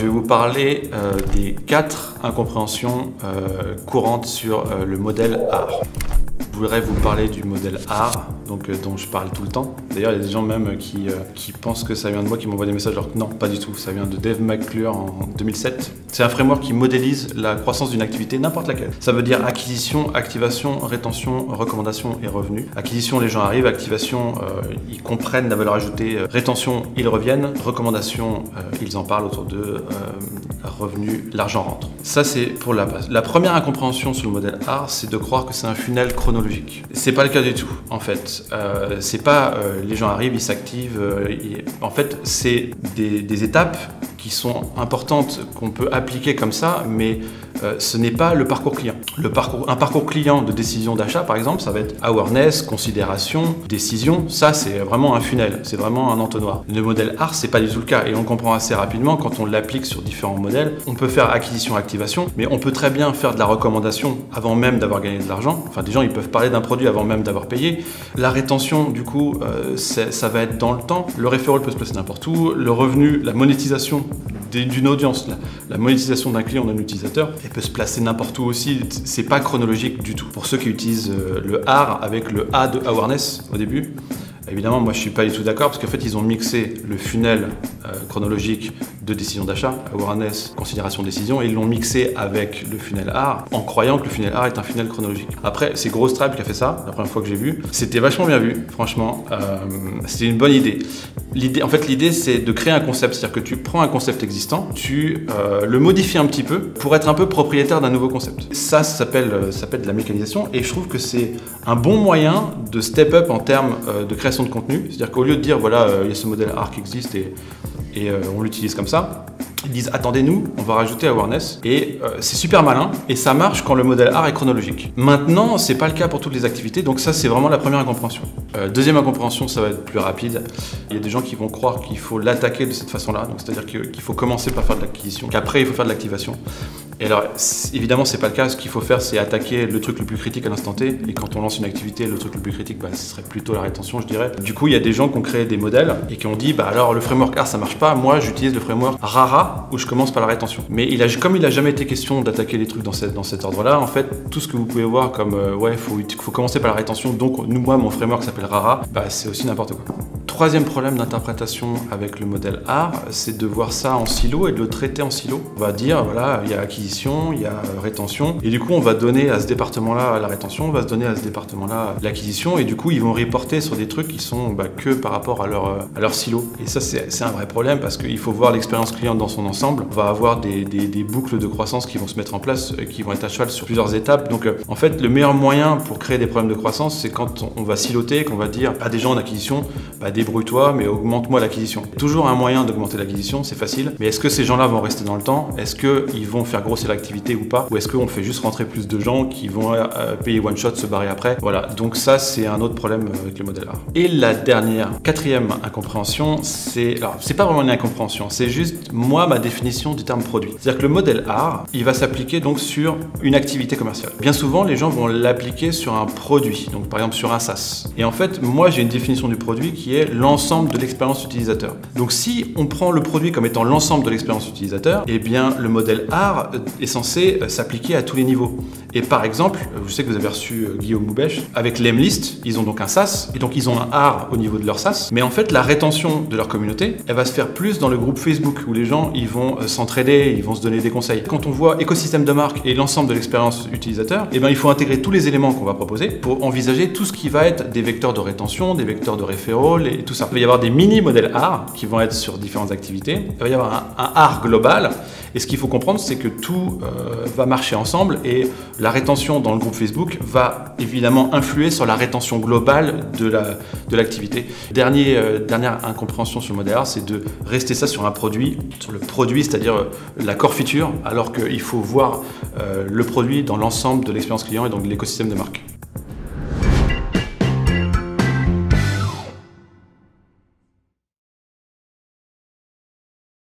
je vais vous parler des 4 incompréhensions courantes sur le modèle art. Je voudrais vous parler du modèle art, dont je parle tout le temps. D'ailleurs, il y a des gens même qui pensent que ça vient de moi, qui m'envoient des messages alors que non, pas du tout. Ça vient de Dave McClure en 2007. C'est un framework qui modélise la croissance d'une activité, n'importe laquelle. Ça veut dire acquisition, activation, rétention, recommandation et revenu. Acquisition, les gens arrivent. Activation, ils comprennent la valeur ajoutée. Rétention, ils reviennent. Recommandation, ils en parlent autour d'eux. Revenu, l'argent rentre. Ça, c'est pour la base. La première incompréhension sur le modèle art, c'est de croire que c'est un funnel chronologique. C'est pas le cas du tout, en fait. C'est pas les gens arrivent, ils s'activent. En fait, c'est des étapes qui sont importantes qu'on peut appliquer comme ça, mais ce n'est pas le parcours client. Un parcours client de décision d'achat, par exemple, ça va être awareness, considération, décision. Ça, c'est vraiment un funnel, c'est vraiment un entonnoir. Le modèle art, c'est pas du tout le cas, et on comprend assez rapidement quand on l'applique sur différents modèles. On peut faire acquisition, activation, mais on peut très bien faire de la recommandation avant même d'avoir gagné de l'argent. Enfin, des gens, ils peuvent parler d'un produit avant même d'avoir payé. La rétention, du coup, ça va être dans le temps. Le referral peut se placer n'importe où. Le revenu, la monétisation d'une audience, la monétisation d'un client, d'un utilisateur, elle peut se placer n'importe où aussi, c'est pas chronologique du tout. Pour ceux qui utilisent le art avec le A de awareness au début, évidemment, moi je suis pas du tout d'accord parce qu'en fait ils ont mixé le funnel chronologique de décision d'achat, awareness, considération, décision, et ils l'ont mixé avec le funnel art en croyant que le funnel art est un funnel chronologique. Après, c'est Growth Tribe qui a fait ça, la première fois que j'ai vu. C'était vachement bien vu, franchement. C'était une bonne idée. En fait, l'idée c'est de créer un concept, c'est-à-dire que tu prends un concept existant, tu le modifies un petit peu pour être un peu propriétaire d'un nouveau concept. Ça s'appelle de la mécanisation, et je trouve que c'est un bon moyen de step up en termes de création de contenu. C'est-à-dire qu'au lieu de dire voilà, il y a ce modèle art qui existe et on l'utilise comme ça, ils disent attendez-nous, on va rajouter awareness, et c'est super malin, et ça marche quand le modèle art est chronologique. Maintenant, c'est pas le cas pour toutes les activités, donc ça c'est vraiment la première incompréhension. Deuxième incompréhension, ça va être plus rapide. Il y a des gens qui vont croire qu'il faut l'attaquer de cette façon-là, donc c'est-à-dire qu'il faut commencer par faire de l'acquisition, qu'après il faut faire de l'activation. Et alors, évidemment, c'est pas le cas. Ce qu'il faut faire, c'est attaquer le truc le plus critique à l'instant T. Et quand on lance une activité, le truc le plus critique, ce serait plutôt la rétention, je dirais. Du coup, il y a des gens qui ont créé des modèles et qui ont dit, alors le framework art, ça marche pas. Moi, j'utilise le framework RARA où je commence par la rétention. Mais comme il a jamais été question d'attaquer les trucs dans cet ordre-là, en fait, tout ce que vous pouvez voir comme faut commencer par la rétention. Donc, moi, mon framework s'appelle RARA. C'est aussi n'importe quoi. Troisième problème d'interprétation avec le modèle art, c'est de voir ça en silo et de le traiter en silo. On va dire, voilà, il y a acquisition, il y a rétention, et du coup, on va donner à ce département-là la rétention, on va se donner à ce département-là l'acquisition, et du coup, ils vont reporter sur des trucs qui sont que par rapport à leur silo. Et ça, c'est un vrai problème parce qu'il faut voir l'expérience client dans son ensemble. On va avoir des boucles de croissance qui vont se mettre en place, qui vont être à cheval sur plusieurs étapes. Donc, en fait, le meilleur moyen pour créer des problèmes de croissance, c'est quand on va siloter, qu'on va dire à des gens en acquisition, débrouille-toi, mais augmente-moi l'acquisition. Toujours un moyen d'augmenter l'acquisition, c'est facile, mais est-ce que ces gens-là vont rester dans le temps? Est-ce qu'ils vont faire grossir l'activité ou pas? Ou est-ce qu'on fait juste rentrer plus de gens qui vont payer one shot, se barrer après? Voilà, donc ça c'est un autre problème avec le modèle art. Et la quatrième incompréhension, c'est pas vraiment une incompréhension, c'est juste moi ma définition du terme produit. C'est-à-dire que le modèle art, il va s'appliquer donc sur une activité commerciale. Bien souvent, les gens vont l'appliquer sur un produit, donc par exemple sur un SaaS. Et en fait, moi j'ai une définition du produit qui est l'ensemble de l'expérience utilisateur. Donc si on prend le produit comme étant l'ensemble de l'expérience utilisateur, eh bien le modèle art est censé s'appliquer à tous les niveaux. Et par exemple, je sais que vous avez reçu Guillaume Boubèche, avec l'Emlist, ils ont donc un SaaS, et donc ils ont un art au niveau de leur SaaS, mais en fait la rétention de leur communauté, elle va se faire plus dans le groupe Facebook, où les gens ils vont s'entraider, ils vont se donner des conseils. Quand on voit écosystème de marque et l'ensemble de l'expérience utilisateur, eh bien il faut intégrer tous les éléments qu'on va proposer pour envisager tout ce qui va être des vecteurs de rétention, des vecteurs de referral et tout ça. Il va y avoir des mini-modèles art qui vont être sur différentes activités. Il va y avoir un art global. Et ce qu'il faut comprendre, c'est que tout va marcher ensemble et la rétention dans le groupe Facebook va évidemment influer sur la rétention globale de l'activité. Dernière incompréhension sur le modèle art, c'est de rester ça sur un produit, sur le produit, c'est-à-dire la core feature, alors qu'il faut voir le produit dans l'ensemble de l'expérience client et donc de l'écosystème de marque.